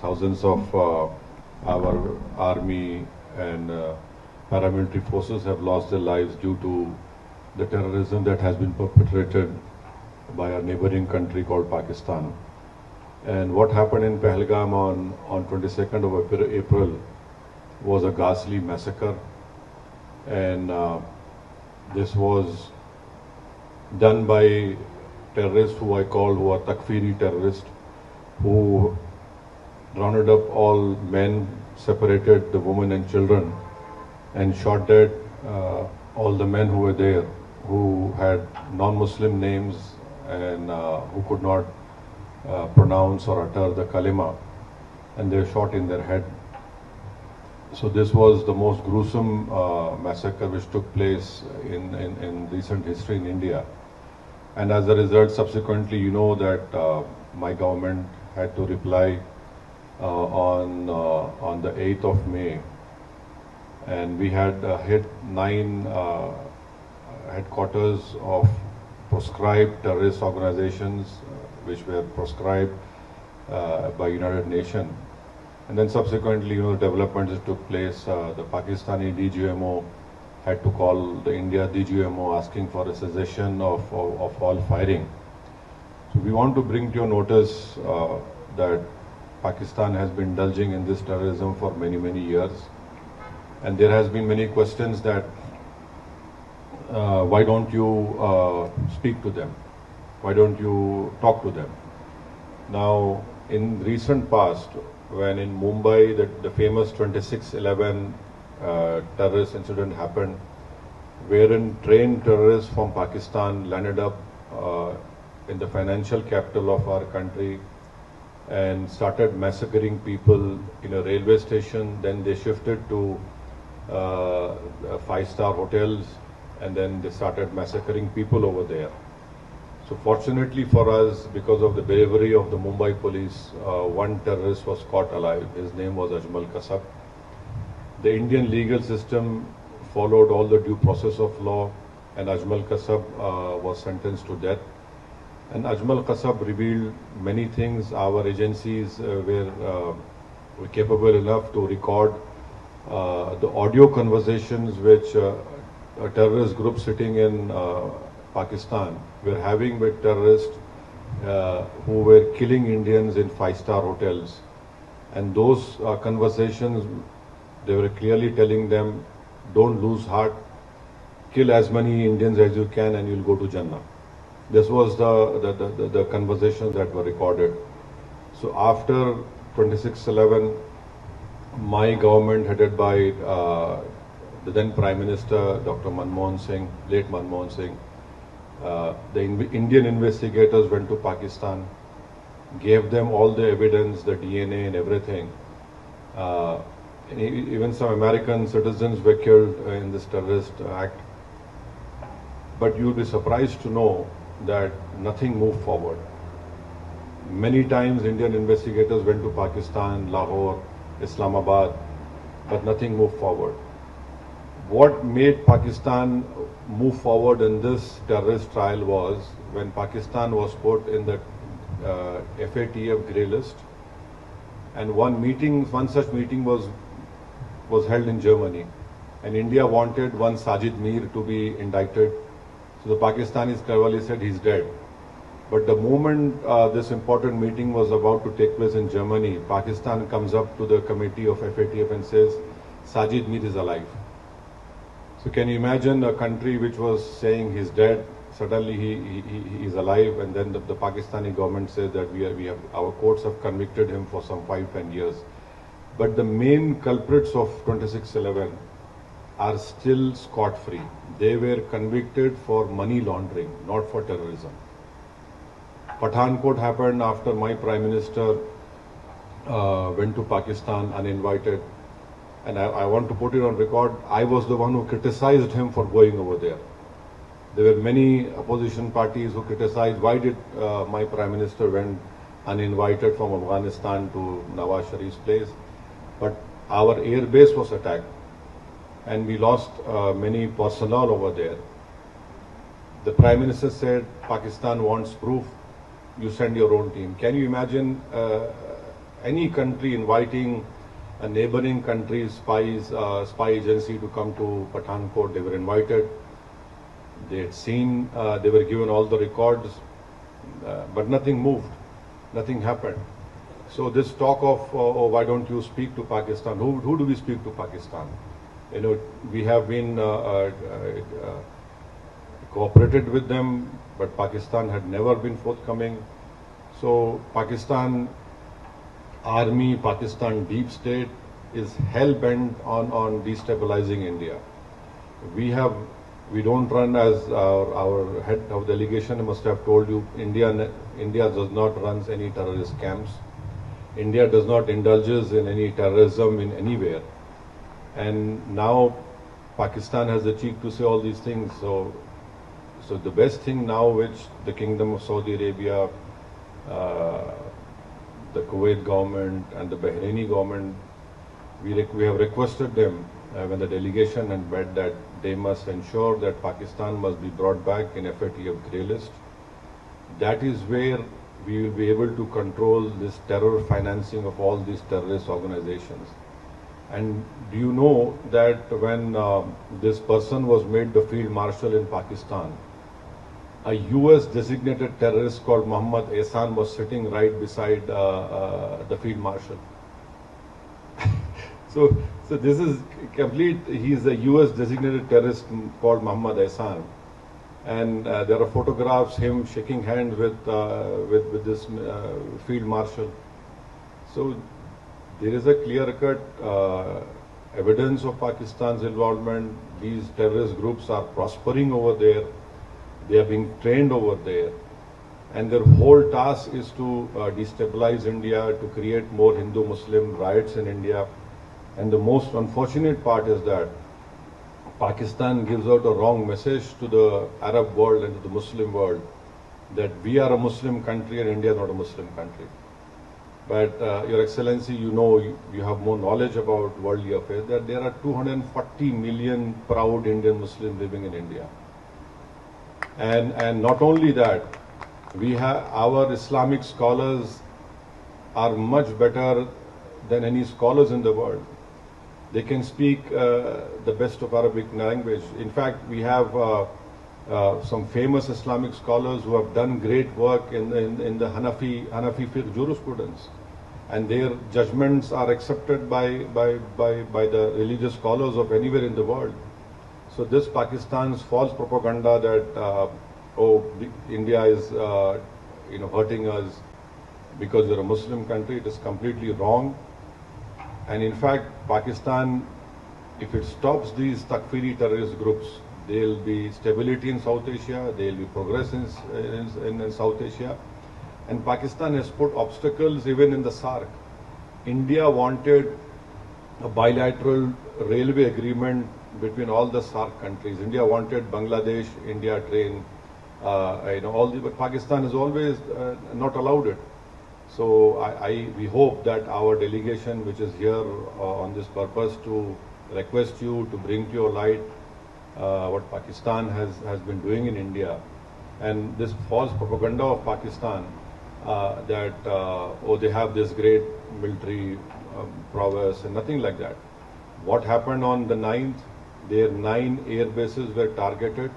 thousands of our army and paramilitary forces have lost their lives due to the terrorism that has been perpetrated by our neighboring country called Pakistan. And what happened in Pahalgam on 22nd of April was a ghastly massacre. And this was done by terrorists who who are Takfiri terrorists, who rounded up all men, separated the women and children, and shot dead all the men who were there, who had non-Muslim names and who could not pronounce or utter the kalima, and they were shot in their head. So this was the most gruesome massacre which took place in recent history in India. And as a result, subsequently, you know that my government had to reply on the 8th of May. And we had hit 9 headquarters of proscribed terrorist organizations which were proscribed by United Nations. And then subsequently, you know, the developments that took place. The Pakistani DGMO had to call the India DGMO asking for a cessation of all firing. So we want to bring to your notice that Pakistan has been indulging in this terrorism for many, many years. And there has been many questions that why don't you speak to them? Why don't you talk to them? Now, in recent past, when in Mumbai the famous 26/11 terrorist incident happened, wherein trained terrorists from Pakistan landed up in the financial capital of our country and started massacring people in a railway station. Then they shifted to 5-star hotels, and then they started massacring people over there. So fortunately for us, because of the bravery of the Mumbai police, one terrorist was caught alive. His name was Ajmal Kasab. The Indian legal system followed all the due process of law, and Ajmal Kasab was sentenced to death. And Ajmal Kasab revealed many things. Our agencies were capable enough to record the audio conversations which a terrorist group sitting in Pakistan were having with terrorists who were killing Indians in 5-star hotels. And those conversations, they were clearly telling them, don't lose heart, kill as many Indians as you can and you'll go to Jannah. This was the conversations that were recorded. So after 26/11, my government, headed by the then Prime Minister, Dr. Manmohan Singh, late Manmohan Singh, the Indian investigators went to Pakistan, gave them all the evidence, the DNA and everything. And even some American citizens were killed in this terrorist act. But you'll be surprised to know that nothing moved forward. Many times Indian investigators went to Pakistan, Lahore, Islamabad, but nothing moved forward. What made Pakistan move forward in this terrorist trial was when Pakistan was put in the FATF grey list, and one such meeting was held in Germany, and India wanted one Sajid Mir to be indicted. So the Pakistanis cleverly said he's dead. But the moment this important meeting was about to take place in Germany, Pakistan comes up to the committee of FATF and says, Sajid Mir is alive. So can you imagine a country which was saying he's dead, suddenly he is alive, and then the Pakistani government says that our courts have convicted him for some 5-10 years. But the main culprits of 26/11 are still scot-free. They were convicted for money laundering, not for terrorism. Pathankot happened after my Prime Minister went to Pakistan uninvited. And I want to put it on record, I was the one who criticized him for going over there. There were many opposition parties who criticized, why did my Prime Minister went uninvited from Afghanistan to Nawaz Sharif's place? But our air base was attacked, and we lost many personnel over there. The Prime Minister said, Pakistan wants proof, you send your own team. Can you imagine any country inviting a neighboring country's spy agency to come to Pathankot. They were invited. They had seen, they were given all the records, but nothing moved, nothing happened. So this talk of, oh, why don't you speak to Pakistan? Who do we speak to Pakistan? You know, we have been cooperated with them, but Pakistan had never been forthcoming. So Pakistan army, Pakistan deep state is hell-bent on destabilizing India. We don't run, as our head of delegation must have told you, India does not run any terrorist camps. India does not indulges in any terrorism in anywhere. And now Pakistan has the cheek to say all these things. So the best thing now, which the Kingdom of Saudi Arabia, the Kuwait government and the Bahraini government, we have requested them when the delegation had met that they must ensure that Pakistan must be brought back in FATF grey list. That is where we will be able to control this terror financing of all these terrorist organizations. And do you know that when this person was made the field marshal in Pakistan, a US designated terrorist called Muhammad Ehsan was sitting right beside the field marshal. So this is complete. He's a US designated terrorist called Muhammad Ehsan. And there are photographs him shaking hands with this field marshal. So there is a clear-cut evidence of Pakistan's involvement. These terrorist groups are prospering over there. They are being trained over there. And their whole task is to destabilize India, to create more Hindu-Muslim riots in India. And the most unfortunate part is that Pakistan gives out a wrong message to the Arab world and to the Muslim world that we are a Muslim country and India is not a Muslim country. But Your Excellency, you know, you have more knowledge about worldly affairs, that there are 240 million proud Indian Muslims living in India. And not only that, we have our Islamic scholars are much better than any scholars in the world. They can speak the best of Arabic language. In fact, we have some famous Islamic scholars who have done great work in the Hanafi fiqh jurisprudence, and their judgments are accepted by the religious scholars of anywhere in the world. So this Pakistan's false propaganda that India is hurting us because we're a Muslim country, it is completely wrong. And in fact, Pakistan, if it stops these Takfiri terrorist groups, there will be stability in South Asia, there will be progress in South Asia. And Pakistan has put obstacles even in the SARC. India wanted a bilateral railway agreement between all the SARC countries. India wanted Bangladesh, India train, but Pakistan has always not allowed it. So we hope that our delegation, which is here on this purpose to request you to bring to your light what Pakistan has been doing in India, and this false propaganda of Pakistan that they have this great military prowess and nothing like that. What happened on the 9th? Their 9 air bases were targeted.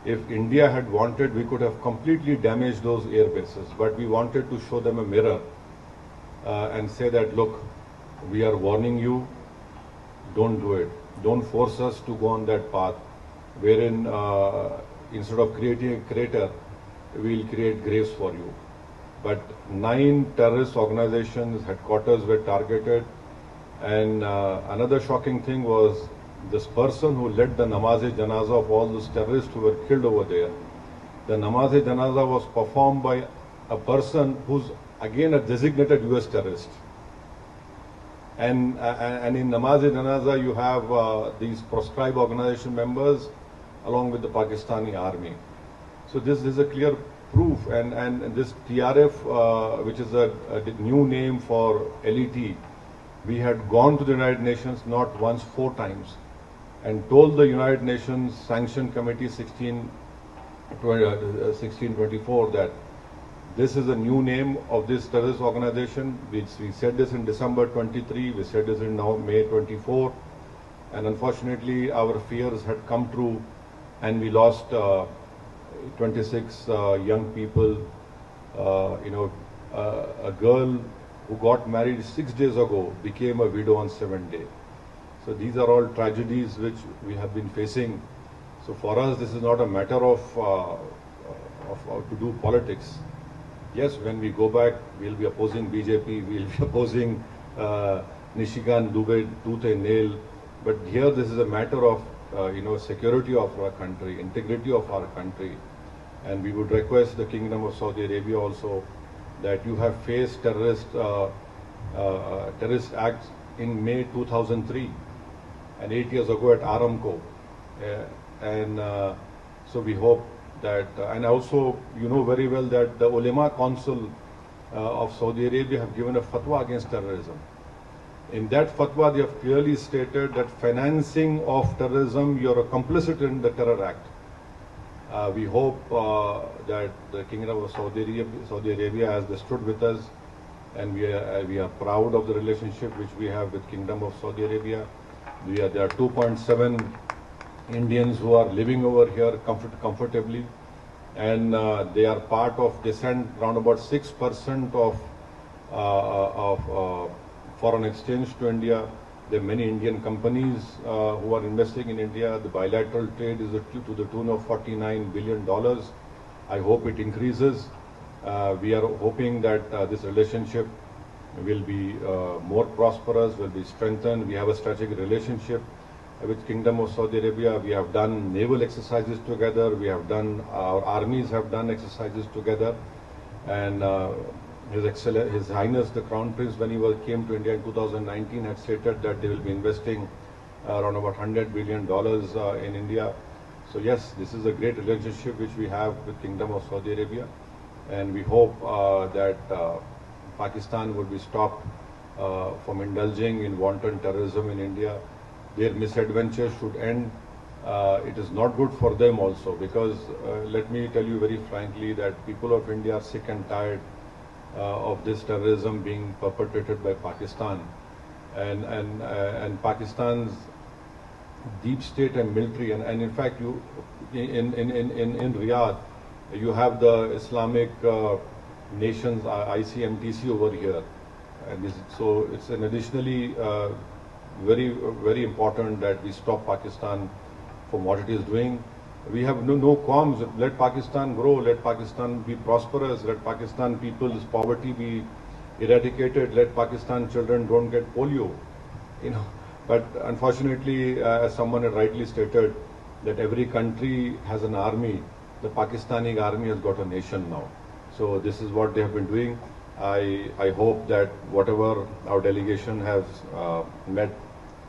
If India had wanted, we could have completely damaged those air bases, but we wanted to show them a mirror and say that, look, we are warning you, don't do it. Don't force us to go on that path, wherein instead of creating a crater, we'll create graves for you. But 9 terrorist organizations' headquarters were targeted, and another shocking thing was this person who led the namaz-e-janaza of all those terrorists who were killed over there. The namaz-e-janaza was performed by a person who's again a designated US terrorist. And in namaz-e-janaza you have these proscribed organization members along with the Pakistani army. So this is a clear proof, and this TRF, which is a new name for LET, we had gone to the United Nations not once, 4 times, and told the United Nations Sanction Committee 1624 that This is a new name of this terrorist organization. We said this in December 23, we said this in now May 24, and unfortunately our fears had come true, and we lost 26 young people. A girl who got married 6 days ago became a widow on 7th day. So these are all tragedies which we have been facing. So for us, this is not a matter of to do politics. Yes, when we go back, we'll be opposing BJP, we'll be opposing Nishikant Dubey tooth and nail. But here, this is a matter of security of our country, integrity of our country, and we would request the Kingdom of Saudi Arabia also that you have faced terrorist acts in May 2003 and 8 years ago at Aramco, so we hope that, and also you know very well that the Ulema Council of Saudi Arabia have given a fatwa against terrorism. In that fatwa, they have clearly stated that financing of terrorism, you are complicit in the terror act. We hope that the Kingdom of Saudi Arabia has stood with us, and we are proud of the relationship which we have with Kingdom of Saudi Arabia. There are 2.7 Indians who are living over here comfortably, and they are part of, they send around about 6% of foreign exchange to India. There are many Indian companies who are investing in India. The bilateral trade is to the tune of $49 billion. I hope it increases. We are hoping that this relationship will be more prosperous, will be strengthened. We have a strategic relationship with Kingdom of Saudi Arabia. We have done naval exercises together. We have done, our armies have done exercises together. And His Highness the Crown Prince, when he came to India in 2019, had stated that they will be investing around about $100 billion in India. So yes, this is a great relationship which we have with Kingdom of Saudi Arabia, and we hope that Pakistan will be stopped from indulging in wanton terrorism in India. Their misadventures should end. It is not good for them also, because let me tell you very frankly that people of India are sick and tired of this terrorism being perpetrated by Pakistan, and Pakistan's deep state and military, and in fact you in Riyadh you have the Islamic nations ICMTC over here, and so it's an additionally very important that we stop Pakistan from what it is doing. We have no qualms. Let Pakistan grow, let Pakistan be prosperous, let Pakistan people's poverty be eradicated, let Pakistan children don't get polio, But unfortunately, as someone had rightly stated, that every country has an army. The Pakistani army has got a nation now. So this is what they have been doing. I hope that whatever our delegation has met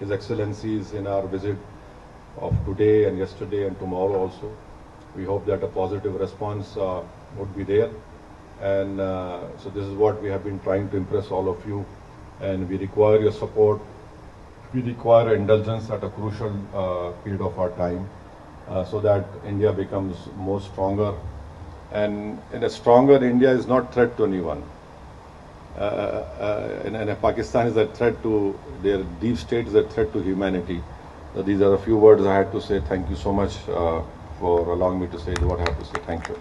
His Excellencies in our visit of today and yesterday and tomorrow also, we hope that a positive response would be there. And so this is what we have been trying to impress all of you, and we require your support. We require indulgence at a crucial period of our time, so that India becomes more stronger. And a stronger India is not threat to anyone. And Pakistan is a threat to, their deep state is a threat to humanity. So these are a few words I had to say. Thank you so much for allowing me to say what I have to say. Thank you.